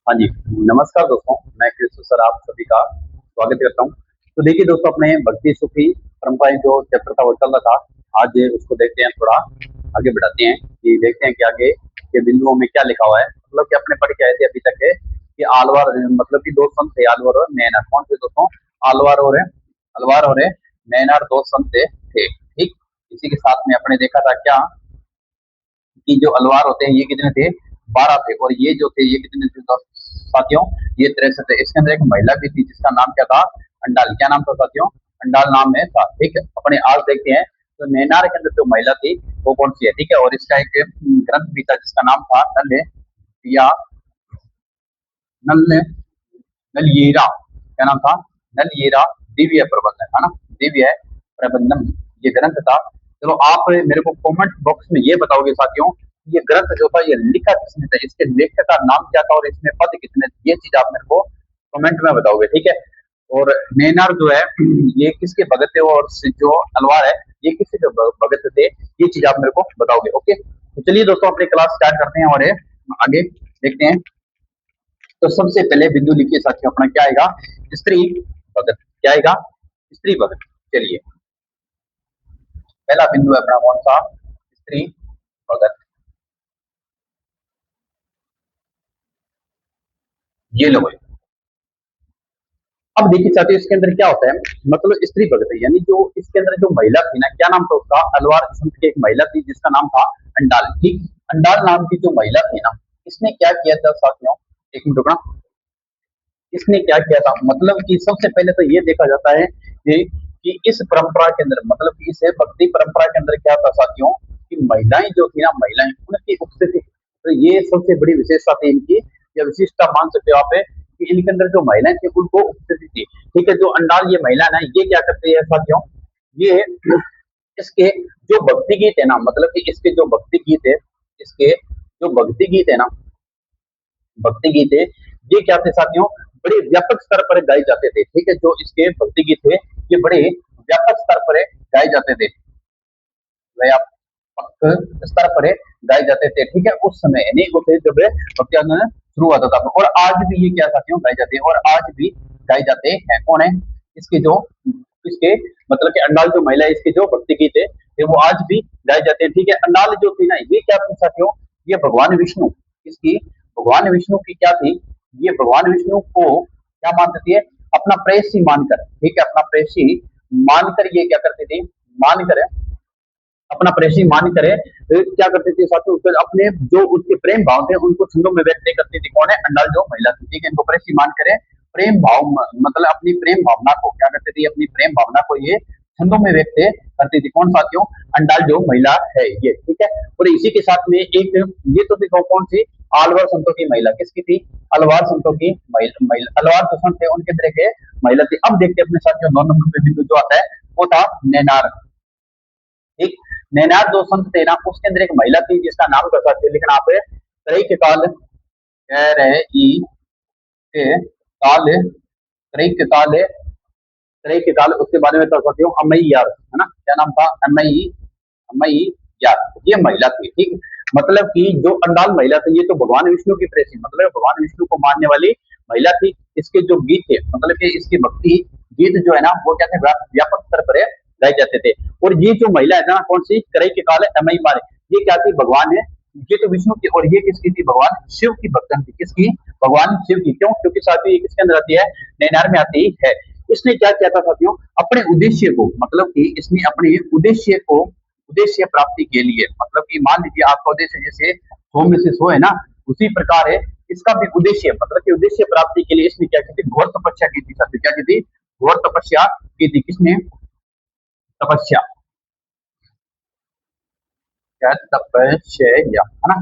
हाँ जी, नमस्कार दोस्तों, मैं कृष्ण सर आप सभी का स्वागत करता हूँ। तो देखिए दोस्तों, अपने भक्ति सूफी परंपराएं जो चैप्टर था वो चल रहा था। आज उसको देखते हैं, थोड़ा आगे बढ़ाते हैं कि देखते हैं कि आगे के बिंदुओं में क्या लिखा हुआ है। मतलब कि अपने पढ़ के आए थे अभी तक है कि आलवार, मतलब कि दो संत थे, आलवार और नैनार। कौन थे दोस्तों? आलवार और अलवार और नैनार दो संत थे। ठीक, इसी के साथ में अपने देखा था क्या कि जो अलवार होते हैं ये कितने थे? 12 थे। और ये जो थे ये कितने थे साथियों? ये 63 थे। इसके अंदर एक महिला भी थी जिसका नाम क्या था? अंडाल। क्या नाम था साथियों? अंडाल नाम में था। ठीक है, अपने आज देखते हैं। तो नैनार के अंदर जो महिला थी वो कौन सी है? ठीक है, और इसका एक ग्रंथ भी था जिसका नाम था नल या नल नलयेरा। क्या नाम था? नलयेरा दिव्य प्रबंधन, है ना? दिव्य प्रबंधन ये ग्रंथ था। चलो आप मेरे को कमेंट बॉक्स में ये बताओगे साथियों, ये ग्रंथ जो था ये लिखा किसने था, इसके लेखक का नाम क्या था और इसमें पद कितने थे? ये चीज आप मेरे को कमेंट में बताओगे, ठीक है। और नैनार जो है ये किसके भगत थे, और जो अलवार है ये किसके भगत थे? ये चीज आप मेरे को बताओगे। ओके, तो चलिए दोस्तों अपनी क्लास स्टार्ट करते हैं और आगे देखते हैं। तो सबसे पहले बिंदु लिखिए साथियों, अपना क्या आएगा? स्त्री भगत। क्या आएगा? स्त्री भगत। चलिए, पहला बिंदु है अपना कौन सा? स्त्री भगत। ये लो भाई। अब देखिए साथियों, इसके अंदर क्या होता है, मतलब स्त्री भगत है, यानी जो इसके अंदर जो महिला थी ना, क्या नाम था उसका? अलवार संत की एक महिला थी जिसका नाम था अंडाल। ठीक, अंडाल नाम की जो महिला थी ना, इसने क्या किया था साथियों? एक मिनट रुकना। इसने क्या किया था, मतलब कि सबसे पहले तो ये देखा जाता है कि इस परंपरा के अंदर, मतलब कि इस भक्ति परंपरा के अंदर क्या था साथियों, कि महिलाएं जो थी ना, महिलाएं उनकी उपस्थिति, तो ये सबसे बड़ी विशेषता थी इनकी, या विशिष्टता मान सकते हो आप कि इनके अंदर जो महिलाएं थी उनको उपस्थिति थी। ठीक है, जो अंडाल ये महिला ना, ये क्या करती है साथियों? ये इसके जो भक्ति गीत है ना, मतलब कि इसके जो भक्ति गीत है, इसके जो भक्ति गीत है ना, भक्ति गीत है, ये क्या थे साथियों? बड़े व्यापक स्तर पर गाए जाते थे। ठीक है, जो इसके भक्ति गीत थे ये बड़े व्यापक स्तर पर गाए जाते थे, व्यापक स्तर पर गाए जाते थे। ठीक है, उस समय नहीं होते जब भक्ति आंदोलन शुरू होता था, और आज भी ये क्या साथियों गाए जाते हैं, और आज भी गाए जाते हैं। कौन है इसके जो, इसके मतलब कि अंडाल जो महिला है, इसके जो भक्ति गीत है वो आज भी गाए जाते हैं। ठीक है, अंडाल जो थी ना, ये क्या थी साथियों? ये भगवान विष्णु, इसकी भगवान विष्णु की क्या थी? ये भगवान विष्णु को क्या मानती थी? अपना प्रेयसी मानकर। ठीक है, अपना प्रेयसी मानकर ये क्या करती थी? मानकर, अपना प्रेयसी मान करे तो क्या करती थी साथियों? उसके अपने जो उसके प्रेम भाव थे उनको छंदों में व्यक्त करती थी। कौन है? अंडाल जो महिला थी। ठीक है, इनको प्रेयसी मान करे, प्रेम भाव मतलब अपनी प्रेम भावना को क्या करती थी? अपनी प्रेम भावना को ये छंदों में व्यक्त करती थी। कौन साथियों? अंडाल जो महिला है ये। ठीक है, और इसी के साथ में एक ये तो देखो कौन सी? अलवार संतों की महिला। किसकी थी? अलवार संतों की महिला। अलवार जो संत थे उनके तरह के महिला थी। अब देखते हैं अपने साथियों 9 नंबर पे बिंदु जो आता है वो था नैनार। ठीक, नैनार जो संत थे ना, उसके अंदर एक महिला थी जिसका नाम कर सकते हैं, लेकिन आप तरई के काल कह रहे के काल, तरई के काल, तरई के काल, उसके बारे में कर सकते हो अमई यार, है ना? क्या नाम था? अमई, अमई यार, ये महिला थी। ठीक, मतलब कि जो अंडाल महिला थी ये तो भगवान विष्णु की प्रेसी, मतलब भगवान विष्णु को मानने वाली महिला थी। इसके जो गीत थे, मतलब कि इसकी भक्ति गीत जो है ना वो क्या थे? व्यापक स्तर पर गाए जाते थे। और ये जो महिला है ना, कौन सी? करई के काल अमई मारे, ये क्या थी? भगवान है, ये तो विष्णु की, और ये किसकी थी? भगवान शिव की भक्तन थी। किसकी? भगवान शिव की। क्यों? क्योंकि साथियों ये किसके अंदर आती है? नैनार में आती है। इसने क्या किया था साथियों? अपने उद्देश्य को, मतलब कि इसने अपने उद्देश्य को, उद्देश्य प्राप्ति के लिए, मतलब कि मान लीजिए आपका उद्देश्य जैसे 100 में से 100 है ना, उसी प्रकार है इसका भी उद्देश्य, मतलब कि उद्देश्य प्राप्ति के लिए इसने क्या की थी? घोर तपस्या की थी। साथियों क्या की थी? घोर तपस्या की थी। किसने? तपस्या, क्या? तपस्या, है ना?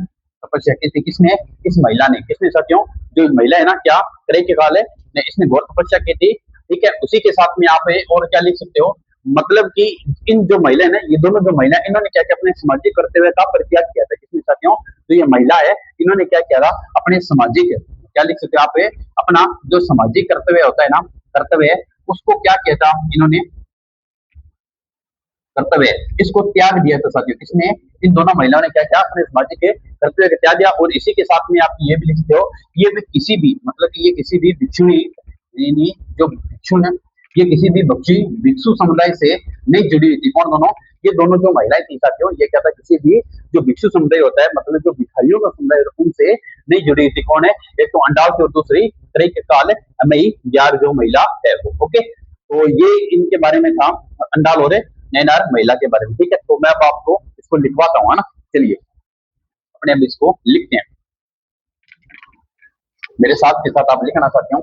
तपस्या की थी। किसने? इस महिला ने। किसने साथियों? जो महिला है ना, क्या करे के काल है ने, इसने घोर तपस्या की थी। ठीक है, उसी के साथ में आप और क्या लिख सकते हो, मतलब कि इन जो महिला है ना, ये दोनों जो महिला इन्होंने क्या किया? अपने सामाजिक कर्तव्य का परित्याग किया था। किसने साथियों? जो ये महिला है इन्होंने क्या किया था? अपने सामाजिक, क्या लिख सकते हो आप? अपना जो सामाजिक कर्तव्य होता है ना, कर्तव्य, उसको क्या किया था इन्होंने? कर्तव्य, इसको त्याग दिया। तो साथियों किसने, इन दोनों महिलाओं ने क्या किया, अपने सामाजिक के कर्तव्य का त्याग दिया। और इसी के साथ में आप ये भी लिखते हो, ये भी किसी भी मतलब कि ये किसी भी भिक्षुणी, यानी जो भिक्षु ने, ये किसी भी भिक्षु समुदाय से नहीं जुड़ी हुई थी। कौन दोनों, ये दोनों जो महिलाएं थी साथियों, ये क्या था, किसी भी जो भिक्षु समुदाय होता है, मतलब जो भिखारियों का समुदाय होता है, उनसे नहीं जुड़ी हुई थी। कौन है, एक तो अंडाल थी और दूसरी काल अमई यार जो महिला है वो। ओके, तो ये इनके बारे में था, अंडाल और नैनार महिला के बारे में। ठीक है, तो मैं अब आपको इसको लिखवाता हूँ, है ना। चलिए अपने अब इसको लिखते हैं, मेरे साथ के साथ आप लिखना चाहते हो।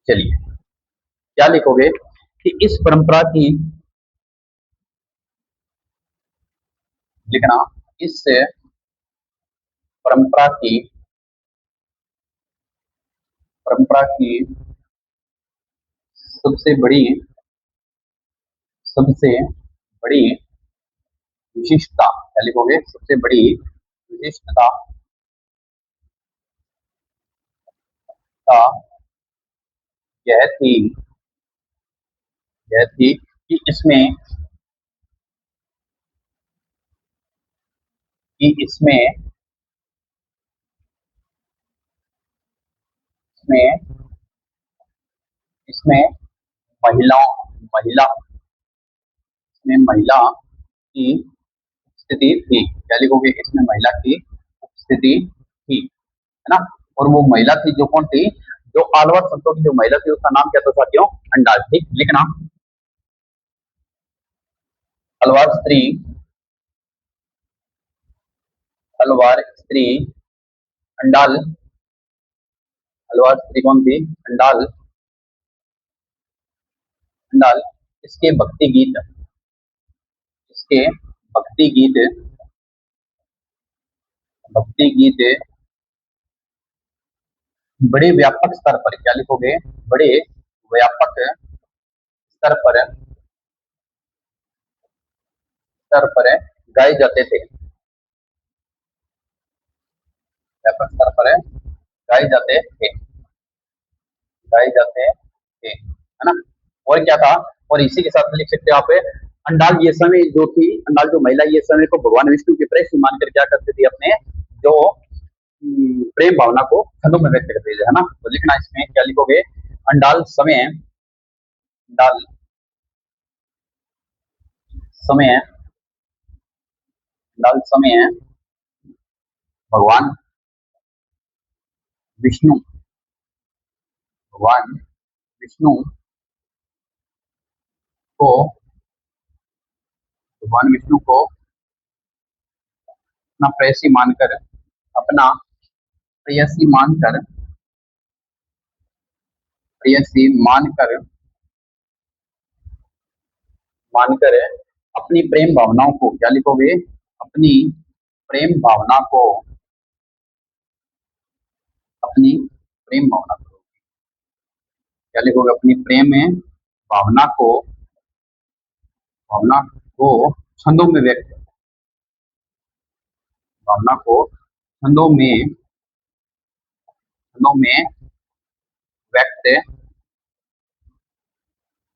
चलिए क्या लिखोगे कि इस परंपरा की, लिखना, इस परंपरा की, परंपरा की सबसे बड़ी, सबसे बड़ी विशिष्टता, क्या लिखोगे, सबसे बड़ी विशिष्टता का यह थी, यह थी कि इसमें, कि इसमें इसमें महिला, महिला, इसमें महिला की स्थिति थी। क्या लिखोगे, इसमें महिला की स्थिति थी, है ना। और वो महिला थी जो कौन थी, जो आलवर संतों की जो महिला थी उसका नाम क्या था साथियों, अंडाल। ठीक, लिखना, अलवार स्त्री, अलवार स्त्री अंडाल, अलवार स्त्री कौन थी, अंडाल, अंडाल। इसके भक्ति गीत, इसके भक्ति गीत, भक्ति गीत बड़े व्यापक स्तर पर, क्या लिखोगे, बड़े व्यापक स्तर पर, स्तर पर गाए जाते थे, व्यापक स्तर पर गाए जाते थे, गाए जाते थे, है ना। और क्या था, और इसी के साथ लिख सकते हो आप, अंडाल ये समय जो थी, अंडाल जो महिला ये समय को भगवान विष्णु के प्रेस मान कर क्या करती थी, अपने जो प्रेम भावना को छंदों में व्यक्त करते थे, है ना। तो लिखना इसमें क्या लिखोगे, अंडाल समय, अंडाल समय, अंडाल समय भगवान विष्णु, भगवान विष्णु को, भगवान विष्णु को अपना प्रेयसी मानकर, अपना प्रेयसी मानकर, प्रेयसी मानकर, मानकर अपनी प्रेम भावनाओं को, क्या लिखोगे, अपनी प्रेम भावना को, अपनी प्रेम भावना को, क्या लिखोगे, अपनी प्रेम में भावना को, भावना को छंदों में व्यक्त, भावना को छंदों में, छंदों में व्यक्त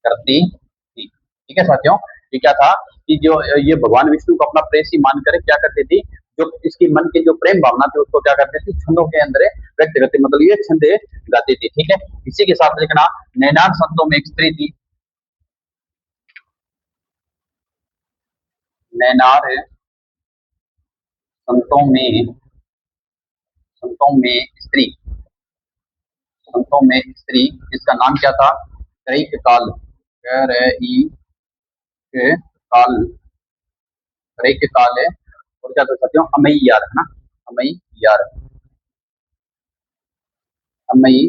करती थी। ठीक है साथियों, ये क्या था कि जो ये भगवान विष्णु को अपना प्रेयसी मानकर क्या करती थी, जो इसकी मन की जो प्रेम भावना थी उसको क्या करती थी, छंदों के अंदर व्यक्त करती, मतलब ये छंद गाती थी। ठीक है, इसी के साथ लिखना, नैनार संतों में एक स्त्री थी, नैनार संतों में, संतों में स्त्री, संतों में स्त्री, इसका नाम क्या था, कई काल, कई काल, कई काल है। और क्या कर सकते हो, अमई यार, है ना, अमई यार, अमई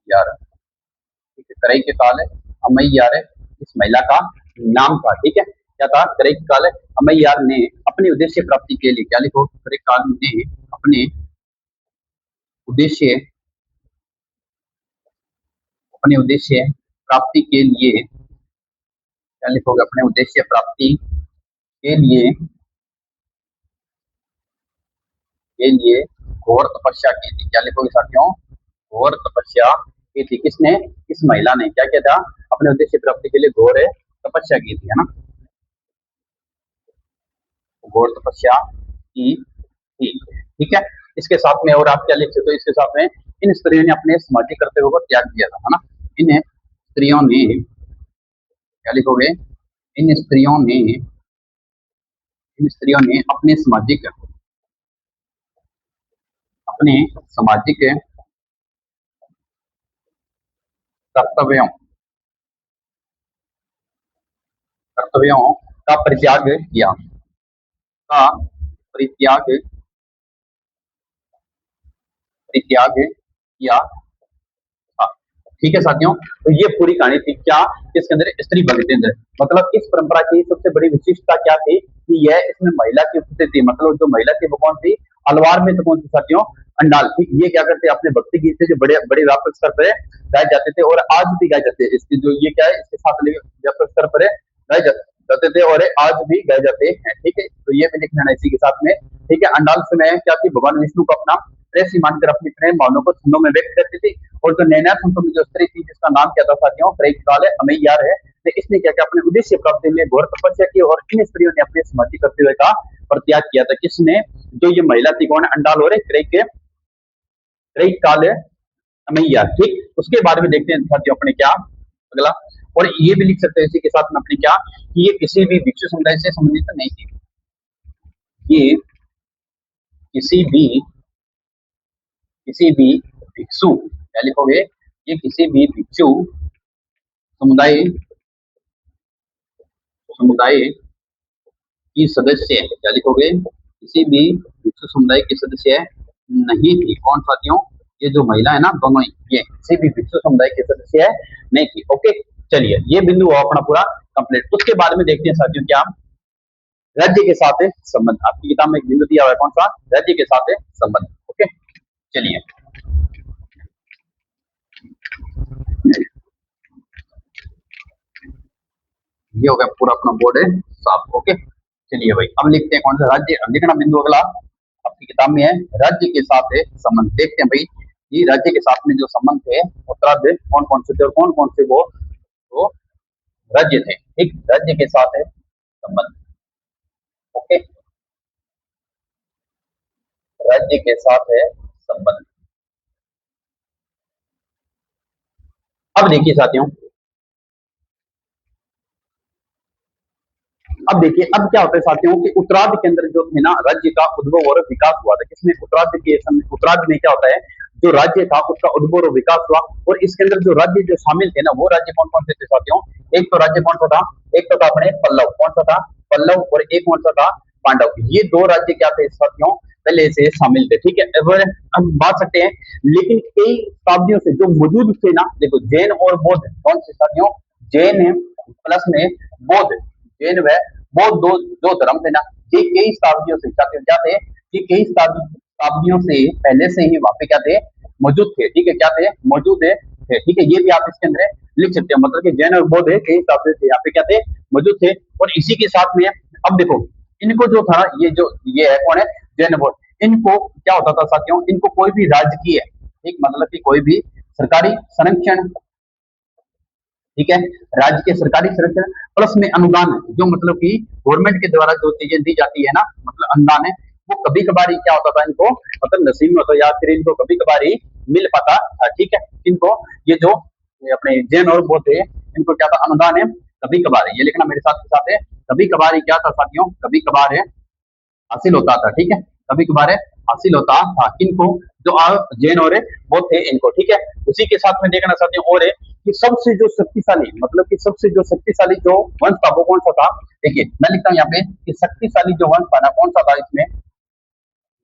यार। ठीक है, करई के काल है, अमई यार है इस महिला का नाम था। ठीक है, क्या था, करई के काल है, अमई यार ने अपने उद्देश्य प्राप्ति के लिए, क्या लिखो, करई काल ने अपने उद्देश्य, अपने उद्देश्य प्राप्ति के लिए, क्या लिखोगे, अपने उद्देश्य प्राप्ति के लिए, के लिए घोर तपस्या की थी। क्या लिखोगे साथियों, घोर तपस्या की थी। किसने? इस महिला ने क्या किया था? अपने उद्देश्य प्राप्ति के लिए घोर तपस्या की थी, है ना, घोर तपस्या की थी। ठीक है, इसके साथ में और आप क्या लिख सकते हो इसके साथ में? इन स्त्रियों ने अपने सामाजिक कर्तव्यों को त्याग दिया था, है ना। इन स्त्रियों ने क्या लिखोगे? इन स्त्रियों ने अपने सामाजिक कर्तव्यों कर्तव्यों का का परित्याग परित्याग किया था। ठीक है साथियों, तो ये पूरी कहानी थी क्या? इसके अंदर स्त्री भक्ति, मतलब इस परंपरा की सबसे बड़ी विशिष्टता क्या थी कि यह इसमें महिला की उपस्थिति थी। मतलब जो महिला थी वो कौन थी? अलवार में तो कौन सी साथियों? अंडाल। ठीक, ये क्या करते? अपने भक्ति गीत थे जो बड़े बड़े व्यापक स्तर पर गाए जाते थे और आज भी गाए जाते हैं। इसकी जो ये क्या है, इसके साथ व्यापक स्तर पर गाए जाते थे और आज भी गाए जाते हैं। ठीक है, तो ये भी लिख लेना इसी के साथ में। ठीक है, अंडाल समय क्या थी? भगवान विष्णु को अपना प्रेसी मानकर अपनी प्रेम भावनाओं को छंदों में व्यक्त करती थी। और जो नैना संतों में जो स्त्री थी जिसका नाम क्या था साथियों? प्रेक्षकाल है, अमैयार है। तो इसने क्या किया? अपने उद्देश्य प्राप्ति के लिए घोर तपस्या की और इन स्त्रियों ने अपने समाधि कर्तव्य का परित्याग किया था। किसने? जो ये महिला थी, कौन? अंडाल और काल अमैया। ठीक, उसके बारे में देखते हैं साथियों अपने क्या अगला। और ये भी लिख सकते हैं इसी के साथ में अपने क्या, कि ये किसी भी भिक्षु समुदाय से संबंधित नहीं थी। ये किसी भी भिक्षु, क्या लिखोगे? ये किसी भी भिक्षु समुदाय समुदाय की सदस्य है। क्या लिखोगे? किसी भी भिक्षु समुदाय के सदस्य नहीं थी। कौन साथियों? ये जो महिला है ना, दोनों ही ये किसी भी भिक्षु समुदाय के सदस्य नहीं थी। ओके, चलिए ये बिंदु हुआ अपना पूरा कंप्लीट। उसके बाद में देखते हैं साथियों क्या, राज्य के साथ संबंध। आपकी किताब में एक बिंदु दिया हुआ है, कौन सा? राज्य के साथ संबंध। ओके, चलिए ये हो गया पूरा अपना बोर्ड है साफ। ओके, चलिए भाई अब लिखते हैं कौन सा राज्य। लिखना बिंदु अगला आपकी किताब में है, राज्य के साथ है संबंध। देखते हैं भाई ये राज्य के साथ में जो संबंध है उत्तरार्ध कौन कौन से थे और कौन कौन से वो राज्य थे। ठीक, राज्य के साथ है संबंध। ओके, राज्य के साथ है संबंध। अब देखिए साथियों, अब देखिए अब क्या होता है साथियों कि उत्तरार्ध के अंदर जो थे ना, राज्य का उद्भव और विकास हुआ था। किसमें? उत्तरार्ध के समय। उत्तरार्ध में क्या होता है? जो राज्य था उसका उद्भव और विकास हुआ। और इसके अंदर जो राज्य जो शामिल थे ना, वो राज्य कौन कौन से थे साथियों? एक तो राज्य कौन सा था? एक तो था अपने पल्लव। कौन सा था? पल्लव। और एक कौन सा था? पांडव। ये दो राज्य क्या थे साथियों? पहले से शामिल थे। ठीक है, अब हम बात सकते हैं, लेकिन कई शताब्दियों से जो मौजूद थे ना, देखो जैन और बौद्ध, कौन से साथियों? जैन प्लस में बौद्ध। जैन व बौद्ध दो दो धर्म थे ना, ये कई शताब्दियों से क्या थे? ये कई शताब्दियों से पहले से ही वहां पे क्या थे? मौजूद थे। ठीक है, क्या थे? मौजूद है थे। ठीक है, ये भी आप इसके अंदर लिख सकते हो, मतलब कि जैन और बौद्ध है कई शताब्दियों से यहाँ पे क्या थे? मौजूद थे। और इसी के साथ में अब देखो, इनको जो था ये है कौन है? जैन बौद्ध। इनको क्या होता था साथियों? इनको कोई भी राजकीय, ठीक, मतलब कि कोई भी सरकारी संरक्षण, ठीक है, राज्य के सरकारी संरक्षण प्लस में अनुदान है, जो मतलब कि गवर्नमेंट के द्वारा जो चीजें दी जाती है ना, मतलब अनुदान है, वो कभी कभार ही क्या होता था इनको, मतलब नसीब में होता या फिर इनको कभी कभार ही मिल पाता था। ठीक है, इनको ये जो ये अपने जैन और बौद्ध है, इनको क्या था? अनुदान है कभी कभार है। ये लिखना मेरे साथ के साथ है, कभी कभार ही क्या था साथियों? कभी कभार है हासिल होता था। ठीक है, कभी कभार हासिल होता था किनको? जो जैन और वो थे इनको। ठीक है, उसी के साथ में देखना चाहते हैं और है कि सबसे जो शक्तिशाली, मतलब कि सबसे जो शक्तिशाली जो वंश था वो कौन सा था? देखिए मैं लिखता हूँ यहाँ पे कि शक्तिशाली जो वंश था ना, कौन सा था इसमें?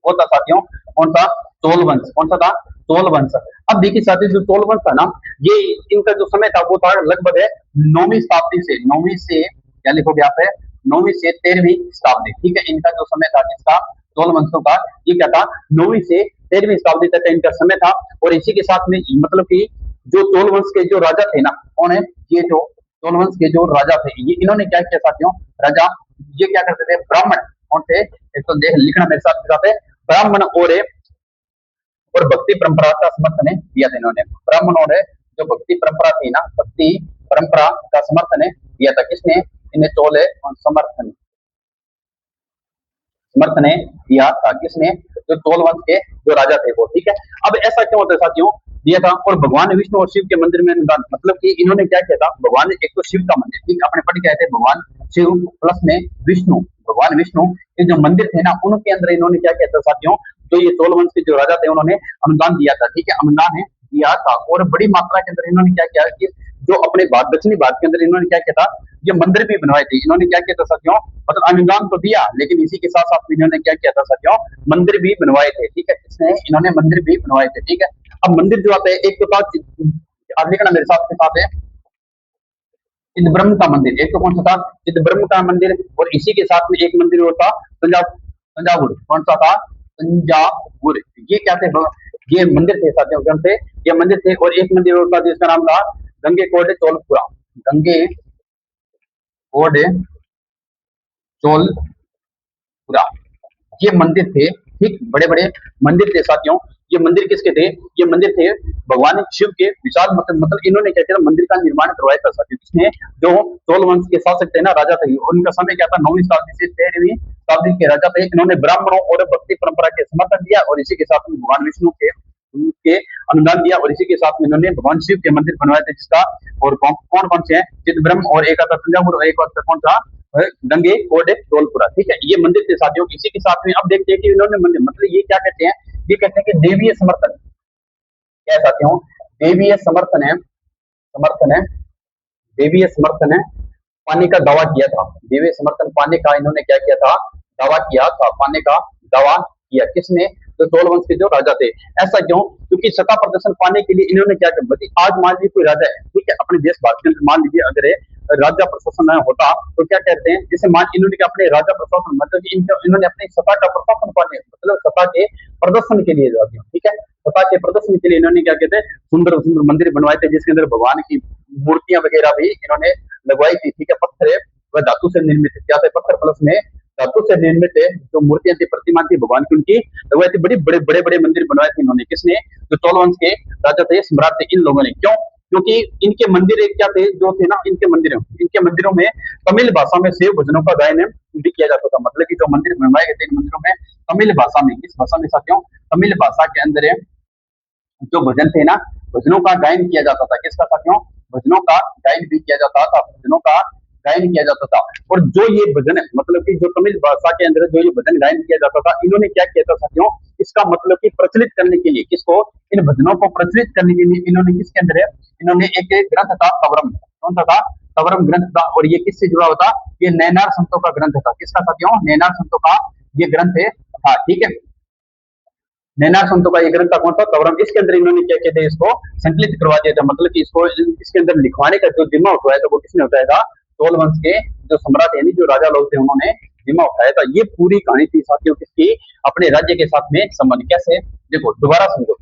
वो था साथियों कौन सा? चोल वंश। कौन सा था? चोल वंश। अब देखिए साथियों जो चोल वंश था ना, ये इनका जो समय था वो था लगभग है 9वीं शताब्दी से, 9वीं से क्या लिखोगे आप है? 9वीं से 13वीं शताब्दी। ठीक है, इनका जो समय था किसका? चोल वंशों का। ये क्या था? 9वीं से 13वीं शताब्दी तक इनका समय था। और इसी के साथ में मतलब कि जो चोल वंश के जो राजा थे ना, कौन है? ये जो चोल वंश के जो राजा थे, ये इन्होंने क्या किया साथियों? राजा ये क्या करते थे? ब्राह्मण कौन थे? एक तो देख लिखना मेरे साथ है, ब्राह्मण और और भक्ति परंपरा का समर्थन दिया था इन्होंने। ब्राह्मणों ने जो भक्ति परंपरा थी ना, भक्ति परंपरा का समर्थन दिया था। किसने? इन्हें चोल समर्थन समर्थन दिया था। किसने? जो चोल वंश के जो राजा थे वो। ठीक है, अब ऐसा क्यों होता है साथियों? दिया था। और भगवान विष्णु और शिव के मंदिर में अनुदान, मतलब कि इन्होंने क्या किया था? भगवान एक तो शिव का मंदिर, ठीक, अपने पढ़ के आए थे, भगवान शिव प्लस में विष्णु, भगवान विष्णु के जो मंदिर थे ना, उनके अंदर इन्होंने क्या किया था साथियों? जो ये चोल वंश के जो राजा थे उन्होंने अनुदान दिया था। ठीक है, अनुदान दिया था और बड़ी मात्रा के अंदर इन्होंने क्या किया कि जो अपने भारत, दक्षिणी भारत के अंदर इन्होंने क्या किया था? ये मंदिर भी बनवाए थे। इन्होंने क्या किया था साथियों? मतलब अनुदान तो दिया, लेकिन इसी के साथ साथ इन्होंने क्या किया था साथियों? मंदिर भी बनवाए थे। ठीक है, इसने इन्होंने मंदिर भी बनवाए थे। ठीक है, अब मंदिर जो आते हैं, एक तो था, आप लिखना मेरे साथ के साथ है, चिदब्रह्म का मंदिर। एक तो कौन सा था? चिदब्रह्म का मंदिर। और इसी के साथ में एक मंदिर और था, तंजावुर। कौन सा था? तंजावुर। ये क्या थे? ये मंदिर थे साथियों, कौन थे? ये मंदिर थे। और एक मंदिर और था जिसका नाम था गंगेकोंड चोलपुरा। गंगेकोंड चोलपुरा, ये मंदिर थे। ठीक, बड़े बड़े मंदिर थे साथियों। ये मंदिर किसके थे? ये मंदिर थे भगवान शिव के। विशाल मतलब इन्होंने क्या किया? मंदिर का निर्माण करवाया था साथियों। किसने? जो चोल वंश के शासक थे ना, राजा थे, उनका समय क्या था? 9वीं शताब्दी से 13वीं शताब्दी के राजा थे। इन्होंने ब्राह्मणों और भक्ति परंपरा के समर्थन दिया और इसी के साथ में भगवान विष्णु के उनके अनुदान दिया और इसी के साथ में इन्होंने भगवान शिव के मंदिर बनवाए थे, जिसका और कौन कौन से हैं? चिदब्रह्म, और एक आता तंजावुर, और एक आता कौन था? गंगे कोट धौलपुरा। ठीक है, ये मंदिर थे साथियों। इसी के साथ में अब देखते हैं कि इन्होंने मंदिर, मतलब ये क्या कहते हैं? ये कहते हैं कि देवीय समर्थन। क्या है साथियों? देवीय समर्थन है, समर्थन है, देवीय समर्थन है पाने का दावा किया था। देवीय समर्थन पाने का इन्होंने क्या किया था? दावा किया था। पाने का दावा किया किसने? तो चोल वंश के जो राजा थे। ऐसा क्यों? क्योंकि सत्ता प्रदर्शन पाने के लिए इन्होंने क्या किया? आज मान लीजिए कोई राजा है, ठीक है, अपने देश भारत के अंदर मान लीजिए अगर राजा प्रशासन होता तो क्या कहते हैं? जैसे मान इन्होंने क्या अपने राजा प्रशासन, मतलब इन्होंने अपनी सत्ता का प्रशासन पाने, मतलब सत्ता के प्रदर्शन के लिए जाते हैं। ठीक है, सत्ता के प्रदर्शन के लिए इन्होंने क्या कहते हैं? सुंदर सुंदर मंदिर बनवाए थे, जिसके अंदर भगवान की मूर्तियां वगैरह भी इन्होंने लगवाई थी। ठीक है, पत्थर व धातु से निर्मित, क्या थे? पत्थर प्लस में धातु से निर्मित जो मूर्तियां थी, प्रतिमा थी भगवान की, उनकी लगवाई थी। बड़ी बड़े बड़े बड़े मंदिर बनवाए थे इन्होंने। किसने? जो चोल वंश के राजा थे, सम्राट थे, इन लोगों ने। क्यों? क्योंकि इनके मंदिर एक क्या थे? जो थे ना, इनके मंदिरों में तमिल भाषा में शिव भजनों का गायन भी किया जाता था। मतलब कि जो मंदिर बनवाए गए थे इन मंदिरों में तमिल भाषा में, किस भाषा में साथियों? तमिल भाषा के अंदर जो भजन थे ना, भजनों का गायन किया जाता था। किसका साथियों? भजनों का गायन भी किया जाता था, भजनों का गायन किया जाता था। और जो ये भजन, मतलब कि जो तमिल भाषा के अंदर जो ये भजन गायन किया जाता था, इन्होंने क्या किया था साथियों? इसका मतलब कि प्रचलित करने के लिए, किसको? इन भजनों को प्रचलित करने के लिए इन्होंने किसके अंदर इन्होंने एक ग्रंथ था तवरम। कौन सा था? तवरम ग्रंथ था। और ये किससे जुड़ा होता? ये नैनार संतों का ग्रंथ था। किसका साथियों? नैनार संतों का ये ग्रंथ था। ठीक है, नैनार संतों का ये ग्रंथ था। कौन सा? तवरम। इसके अंदर इन्होंने क्या किया था? इसको संकलित करवा दिया था। मतलब कि इसको इसके अंदर लिखवाने का जो जिम्मा उठाया था वो किसने उठाया था? चोल वंश के जो सम्राट यानी जो राजा लोग थे, उन्होंने जिम्मा उठाया था। ये पूरी कहानी थी साथियों किसकी? अपने राज्य के साथ में संबंध। कैसे? देखो दोबारा समझो,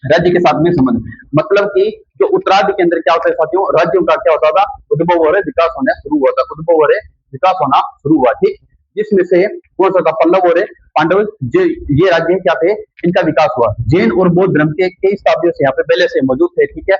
राज्य के साथ में संबंध, मतलब कि जो उत्तरार्ध के अंदर क्या होता है साथियों? राज्यों का क्या होता था? उद्भव और विकास होना शुरू हुआ था। उद्भव और विकास होना शुरू हुआ। ठीक, जिसमें से कौन सा था? पल्लव और पांडव, जो ये राज्य क्या थे? इनका विकास हुआ। जैन और बौद्ध धर्म के कई शताब्दियों से यहाँ पे पहले से मौजूद थे। ठीक है,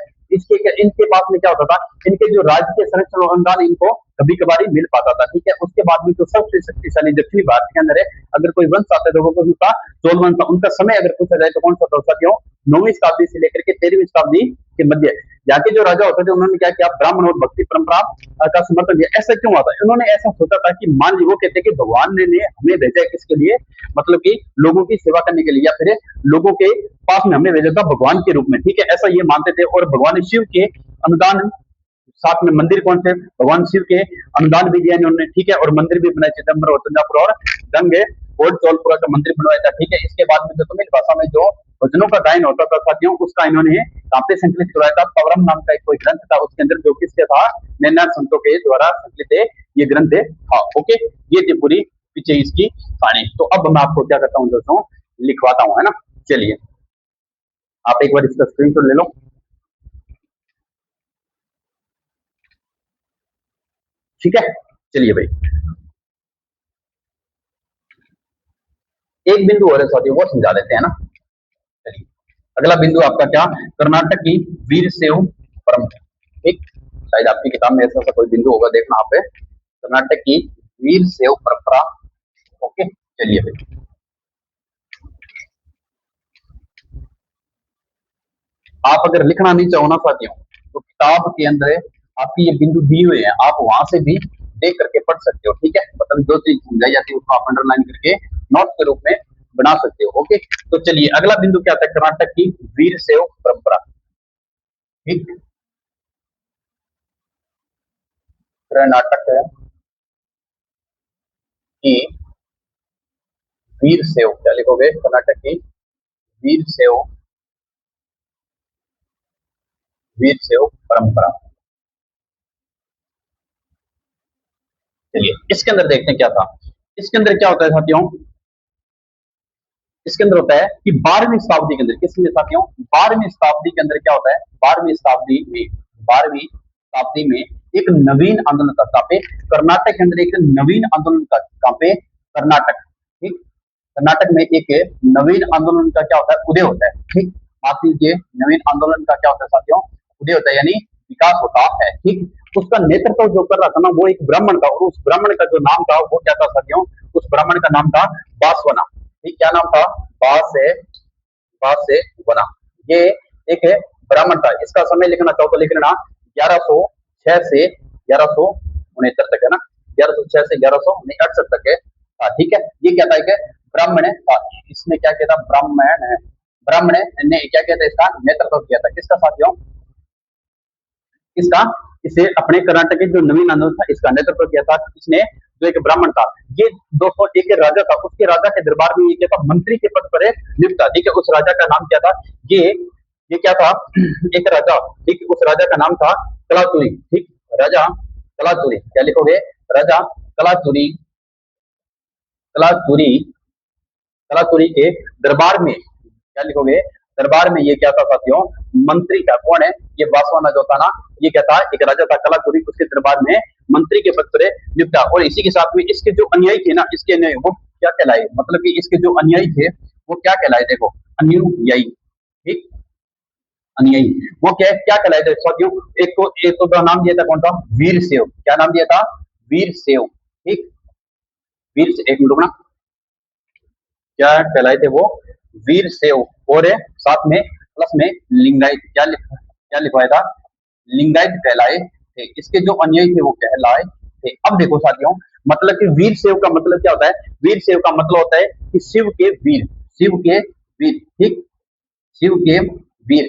इनके पास में क्या होता था? इनके जो राज्य के संरक्षण और अनुदान इनको कभी कभार ही मिल पाता था। ठीक है, उसके बाद में जो सबसे शक्तिशाली दक्षिणी भारत के अंदर अगर कोई वंश आता है लोगों को, उनका चोल वंश था। उनका समय अगर पूछा जाए तो कौन सा था साथियों? 9वीं शताब्दी से लेकर के 13वीं शताब्दी के मध्य। यहाँ के जो राजा होते थे उन्होंने क्या किया? ब्राह्मण और भक्ति परंपरा का समर्थन दिया। ऐसा क्यों आता है? उन्होंने ऐसा सोचा था कि मान ली वो कहते कि भगवान ने हमें भेजा है किसके लिए? मतलब कि लोगों की सेवा करने के लिए, या फिर लोगों के पास में हमने भेजा था भगवान के रूप में। ठीक है, ऐसा ये मानते थे। और भगवान शिव के अनुदान, साथ में मंदिर कौन से? भगवान शिव के अनुदान भी दिया इन्होंने। ठीक है, और मंदिर भी बनाए, चिदम्बर और तंजापुर और गंगे और चौलपुरा का मंदिर बनवाया था। ठीक है, इसके बाद में जो तमिल भाषा में जो भजनों का गायन होता था साथियों, उसका इन्होंने कहाँ पे संकलित करवाया था? तवरम नाम का एक कोई ग्रंथ था, उसके अंदर जो किसके था? नैनार संतों के द्वारा संकलित ये ग्रंथ था। ओके, ये थी पूरी पीछे इसकी कहानी। तो अब मैं आपको क्या करता हूँ दोस्तों? लिखवाता हूँ, है ना। चलिए आप एक बार इसका स्क्रीनशॉट ले लो। ठीक है, चलिए भाई, एक बिंदु और है साथियों, वो समझा देते हैं ना। चलिए अगला बिंदु आपका क्या, कर्नाटक की वीर शैव परंपरा। ठीक, शायद आपकी किताब में ऐसा कोई बिंदु होगा, देखना आप पे, कर्नाटक की वीर शैव परंपरा। ओके, चलिए फिर आप अगर लिखना नहीं चाहो ना साथियों, तो किताब के अंदर आपकी ये बिंदु दिए हुए हैं, आप वहां से भी देख करके पढ़ सकते हो। ठीक है, मतलब जो चीज समझाई जाती है उसको आप अंडरलाइन करके नोट के रूप में बना सकते हो। ओके, तो चलिए अगला बिंदु क्या था, कर्नाटक की वीर शैव परंपरा। ठीक, कर्नाटक की वीर शैव, क्या लिखोगे, कर्नाटक की वीर शैव, वीर शैव परंपरा। चलिए इसके अंदर देखते हैं क्या था। इसके अंदर क्या होता है साथियों, इसके अंदर होता है कि 12वीं शताब्दी के अंदर, किसमें साथियों, 12वीं शताब्दी के अंदर क्या होता है, 12वीं शताब्दी में, 12वीं शताब्दी में एक नवीन आंदोलन का, कहाँ पे, कर्नाटक के अंदर एक नवीन आंदोलन का, कहाँ पे, कर्नाटक। ठीक, कर्नाटक में एक नवीन आंदोलन का क्या होता है, उदय होता है। ठीक, मान लीजिए नवीन आंदोलन का क्या होता है साथियों, उदय होता है, यानी विकास होता है। ठीक, उसका नेतृत्व जो कर रहा था ना, वो एक ब्राह्मण था, और उस ब्राह्मण का जो नाम था वो क्या था साथियों, उस ब्राह्मण का नाम था बासवना। ठीक, क्या नाम था, बास है, बास से बना, ये एक है ब्राह्मण था। इसका समय लिखना चाहो तो लिख लेना 1106 से 1169 तक है ना, 1106 से 1168 तक है। हाँ, ठीक है, ये क्या था, एक ब्राह्मण है। इसमें क्या कहता, ब्राह्मण है, ब्राह्मण ने क्या कहता है, इसका नेतृत्व किया था, किसका साथियों, इसका, इसे अपने कर्नाटक के जो नवीन आंदोलन था इसका नेतृत्व किया था इसने, जो एक ब्राह्मण था। ये दोस्तों एक राजा था, उसके राजा के दरबार में ये क्या था, मंत्री के पद पर नियुक्त था। ठीक है, उस राजा का नाम क्या था, ये क्या था, एक राजा। ठीक, उस राजा का नाम था कलाचुरी। ठीक, राजा कलाचुरी, क्या लिखोगे, राजा कलाचुरी, कलाचुरी, कलाचुरी के दरबार में, क्या लिखोगे, दरबार में ये क्या था साथियों, मंत्री का, कौन है, ये बासवाना जो था ना, ये क्या था, एक राजा था कलाचुरी, उसके दरबार में मंत्री के पद पर नियुक्त था। और इसी के साथ में इसके जो अनुयायी थे ना, इसके अनुयायी वो क्या कहलाए, मतलब कि इसके जो अनुयायी थे वो क्या कहलाए, देखो, अनुयायी। ठीक, अनुयायी, वो क्या क्या कहलाए थे साथियों, एक तो नाम दिया था, कौन था, वीर सेव, क्या नाम दिया था, वीर सेव। ठीक, वीर से, एक मिनट रुकना, क्या कहलाए थे वो, वीर सेव, और साथ में प्लस में लिंगायत, क्या लिखवाया था, लिंगायत कहलाए थे। इसके जो अनुयायी थे वो कहलाए थे। अब देखो साथियों, मतलब कि वीर सेव का मतलब क्या होता है, वीर सेव का मतलब होता है कि शिव के वीर, शिव के वीर। ठीक, शिव के वीर,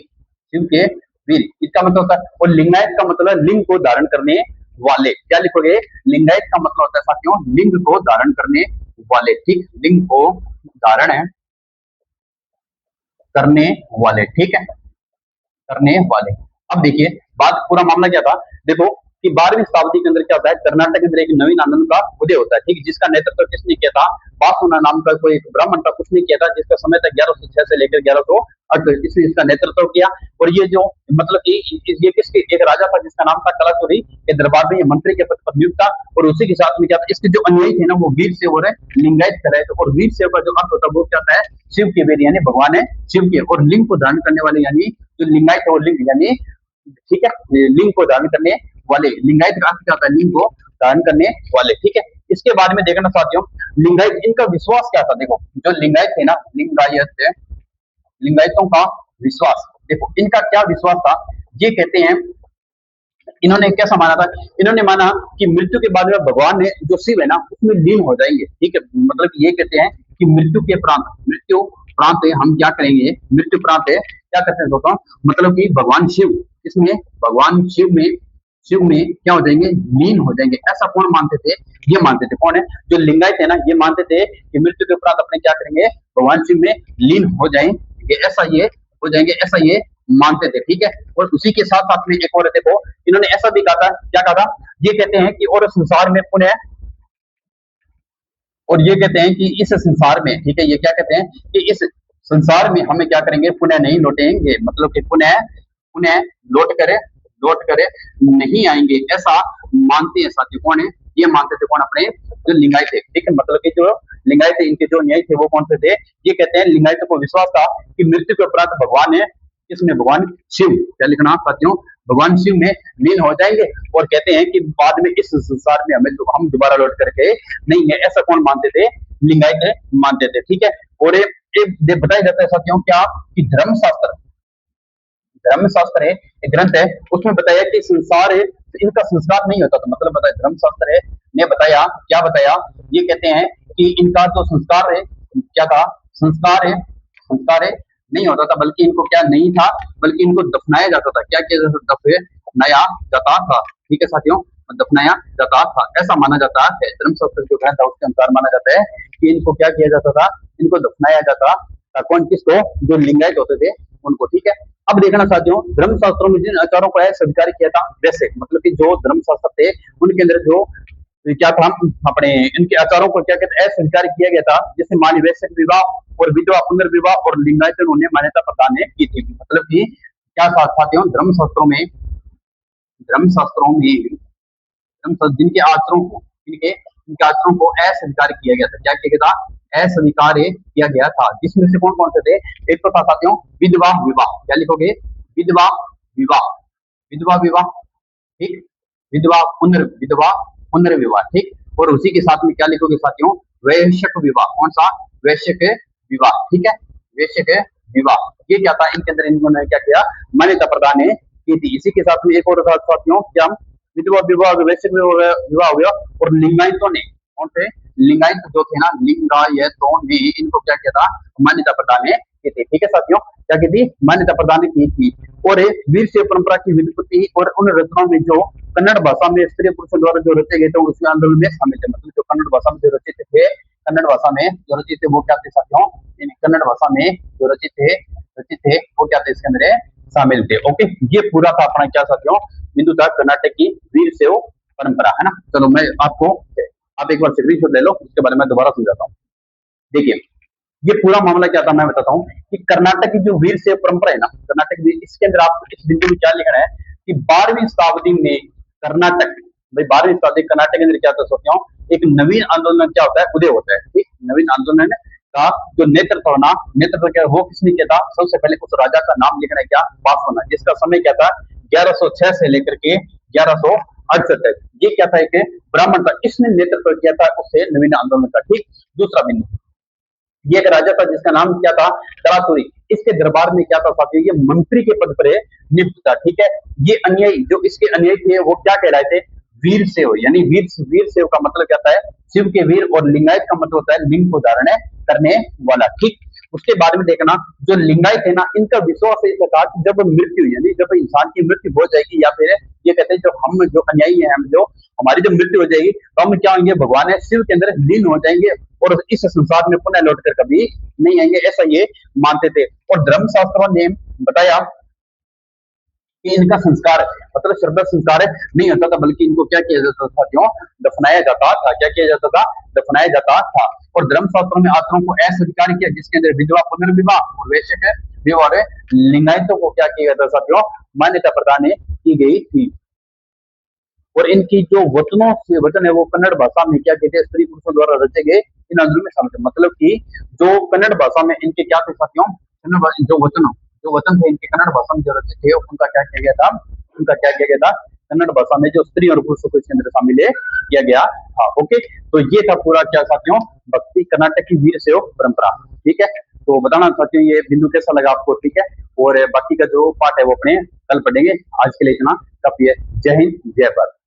शिव के वीर, इसका मतलब होता है। और लिंगायत का मतलब है लिंग को धारण करने वाले, क्या लिखोगे, लिंगायत का मतलब होता है साथियों लिंग को धारण करने वाले। ठीक, लिंग को धारण करने वाले, ठीक है, करने वाले। अब देखिए बात, पूरा मामला क्या था, देखो कि 12वीं शताब्दी के अंदर क्या होता है, कर्नाटक के अंदर एक नवीन आंदोलन का उदय होता है। ठीक, जिसका नेतृत्व किसने किया था, बासुना नाम का कोई एक ब्राह्मण था, उसने किया था, जिसका समय था 1106 से लेकर 1168, इसने इसका नेतृत्व किया। और ये जो, मतलब कि ये किसके, एक राजा था जिसका नाम था कलाचुरी, के दरबार में ये मंत्री के पद पर नियुक्त था। और उसी के साथ में क्या था, इसके जो अनुयायी थे ना वो वीर सेव और लिंगायत कहलाए थे। और वीर सेव का जो अर्थ होता है वो क्या होता है, शिव के वीर, यानी भगवान है शिव के, और लिंग को धारण करने वाले, यानी जो लिंगायत है वो लिंग, यानी, ठीक है, लिंग को धारण करने वाले, लिंगायत का अर्थ क्या होता है, लिंग को धारण करने वाले। ठीक है, इसके बारे में देखना साथियों, लिंगायत, इनका विश्वास क्या था, देखो जो लिंगायत थे ना, लिंगायत, लिंगायतों का विश्वास, देखो इनका क्या विश्वास था, ये कहते हैं, इन्होंने कैसा माना था, इन्होंने माना कि मृत्यु के बाद में भगवान ने जो शिव है ना उसमें लीन हो जाएंगे। ठीक है, मतलब ये कहते हैं कि मृत्यु के प्रांत, मृत्यु प्रांत हम क्या करेंगे, मृत्यु प्रांत क्या करते हैं दोस्तों, मतलब कि भगवान शिव, इसमें भगवान शिव में क्या हो जाएंगे, लीन हो जाएंगे। ऐसा कौन मानते थे, ये मानते थे, कौन है, जो लिंगायत है ना, ये मानते थे कि मृत्यु के उपरांत अपने क्या करेंगे, भगवान शिव में लीन हो जाएंगे, ऐसा ये हो जाएंगे, ऐसा ये मानते थे। ठीक है, और उसी के साथ साथ में एक और देखो, इन्होंने ऐसा भी कहा था, क्या कहा था, ये कहते हैं कि और संसार में पुण्य, और ये कहते हैं कि इस संसार में, ठीक है, ये क्या कहते हैं कि इस संसार में हमें क्या करेंगे, पुण्य नहीं लौटेंगे, मतलब कि पुण्य पुण्य लौट करे नहीं आएंगे, ऐसा मानते हैं साथी, कौन है, ये मानते थे कौन? अपने जो लिंगायत थे, ठीक है, मतलब कि जो लिंगायत थे, इनके जो न्याय थे वो कौन से थे? ये कहते हैं लिंगायत को विश्वास था कि मृत्यु के उपरांत भगवान है, इसमें भगवान शिव, क्या लिखना साथियों, भगवान शिव में लीन हो जाएंगे, और कहते हैं कि बाद में इस संसार में हमें हम दोबारा लौट करके नहीं है, ऐसा कौन मानते थे? लिंगायत मानते थे, ठीक है। और ये बताया जाता है साथियों क्या, कि धर्मशास्त्र, धर्मशास्त्र है, एक ग्रंथ है, उसमें बताया कि संसार है, इनका संस्कार नहीं होता था, मतलब बताया धर्मशास्त्र है ने बताया, क्या बताया, ये कहते हैं कि इनका जो संस्कार है, क्या था? संस्कार है, संस्कार है नहीं होता था, बल्कि इनको क्या नहीं था, बल्कि इनको दफनाया जाता था। क्या किया जाता था? दफनाया जाता था, ठीक है साथियों, दफनाया जाता था, ऐसा माना जाता है। धर्मशास्त्र जो ग्रंथ है उसके अनुसार माना जाता है कि इनको क्या किया जाता था? इनको दफनाया जाता था। कौन? किसको? जो लिंगायत होते थे उनको, ठीक है। अब देखना साथियों, धर्मशास्त्रों में जिन आचारों को स्वीकार किया था, वैसे मतलब कि जो धर्मशास्त्र थे उनके अंदर जो क्या था, अपने इनके आचारों को क्या कहते हैं? अस्वीकार किया गया था, जैसे मान वैश्विक विवाह और विधवा पुनर्विवाह और लिंगायत उन्हें मान्यता प्रदान की थी, मतलब कि क्या था साथियों? धर्मशास्त्रों में, धर्मशास्त्रों में जिनके आचरणों को, इनके इनके आचरणों को अस्वीकार किया गया था। क्या किया गया था? अस्वीकार किया गया था, जिसमें से कौन कौन से थे? एक तो था साथियों विधवा विवाह, क्या लिखोगे? विधवा विवाह, विधवा विवाह, ठीक, विधवा पुनर्विवाह, ठीक, और उसी के साथ में क्या लिखोगे साथियों? वैश्यक विवाह, कौन सा? वैश्यक विवाह, ठीक है, वैश्यक विवाह, ये क्या था? इनके अंदर इन्होंने क्या किया? मान्यता प्रदान की थी। इसी के साथ में एक और साथियों क्या, विधवा विवाह, वैश्विक विवाह हो गया, और लिंगायतों ने, कौन थे? लिंगायत जो थे ना, लिंगायतों ने इनको क्या किया था? मान्यता प्रदान की थी, ठीक है साथियों, क्या की थी? मान्यता प्रदान की थी। और वीर शैव परंपरा की वित्पत्ति और उन रचनाओं में जो कन्नड़ भाषा में स्त्री पुरुषों द्वारा जो रचे गए थे उसके आंदोलन में शामिल थे, मतलब जो कन्नड़ भाषा में जो रचित थे, कन्नड़ भाषा में जो रचित थे वो क्या थे साथियों? कन्नड़ भाषा में जो रचित थे वो क्या थे? इसके अंदर शामिल थे। ओके, ये पूरा था अपना क्या साथियों? बिंदु था कर्नाटक की वीर शैव परंपरा, है ना। चलो मैं आपको, आप एक बार स्क्रीनशॉट ले लो, उसके बारे में दोबारा समझाता हूँ। देखिए ये पूरा मामला क्या था मैं बताता हूँ, कि कर्नाटक की जो वीर शैव परंपरा है ना, कर्नाटक वीर, इसके अंदर आपको इस बिंदु में क्या लिखना है कि 12वीं शताब्दी में कर्नाटक, भाई 12वीं शताब्दी कर्नाटक के अंदर क्या था सोचता हूँ, एक नवीन आंदोलन क्या होता है? उदय होता है, ठीक, नवीन आंदोलन का जो नेतृत्व होना, नेतृत्व क्या वो किसने किया था? सबसे पहले उस राजा का नाम लिखना है, क्या? बासवना, जिसका समय क्या था? 1106 से लेकर के 1168 तक। ये क्या था? एक ब्राह्मण था, इसने नेतृत्व किया था उससे नवीन आंदोलन का, ठीक। दूसरा बिंदु, ये एक राजा था जिसका नाम क्या था? करातुरी। इसके दरबार में क्या था साथियों? ये मंत्री के पद पर नियुक्त था, ठीक है। ये अनुयायी, जो इसके अनुयायी थे वो क्या कहलाए थे? वीर सेव, यानी वीर सेव का मतलब क्या होता है? शिव के वीर, और लिंगायत का मतलब होता है लिंग को धारण करने वाला, ठीक। उसके बाद में देखना, जो लिंगायत है ना, इनका विश्वास ऐसा था कि जब मृत्यु, यानी जब इंसान की मृत्यु हो जाएगी, या फिर ये कहते हैं जो अनुयायी है, हम जो हमारी जब मृत्यु हो जाएगी तो हम क्या होंगे? भगवान है शिव के अंदर लीन हो जाएंगे, और इस संसार में पुनः लौट कर कभी नहीं आएंगे, ऐसा ये मानते थे। और धर्मशास्त्रों ने बताया कि इनका संस्कार, मतलब श्रद्धा संस्कार नहीं होता था, बल्कि इनको क्या किया जाता था साथियों? दफनाया जाता था। क्या किया जाता था? दफनाया जाता था। और धर्मशास्त्रों में आचरणों को अस्वीकार किया, जिसके अंदर विधवा पुनर्विवाह और वैश्विक विवाह और लिंगायतों को क्या किया गया था साथियों? मान्यता प्रदान की गई थी। और इनकी जो वचनों से वचन है वो कन्नड़ भाषा में क्या कहते हैं? स्त्री पुरुषों द्वारा रचे गए इन आंदोलन में शामिल थे, मतलब कि जो कन्नड़ भाषा में इनके क्या थे साथियों? जो वचन थे इनके कन्नड़ भाषा में जो रचे थे, उनका क्या किया गया था? उनका क्या किया गया था? कन्नड़ भाषा में जो स्त्री और पुरुषों को इसके अंदर शामिल किया गया था। ओके, तो ये था पूरा क्या साथियों? भक्ति कर्नाटक की वीर शैव परंपरा, ठीक है। तो बताना साथियों ये बिंदु कैसा लगा आपको, ठीक है। और बाकी का जो पार्ट है वो अपने कल पढ़ेंगे। आज के लिए इतना काफी है। जय हिंद, जय भारत।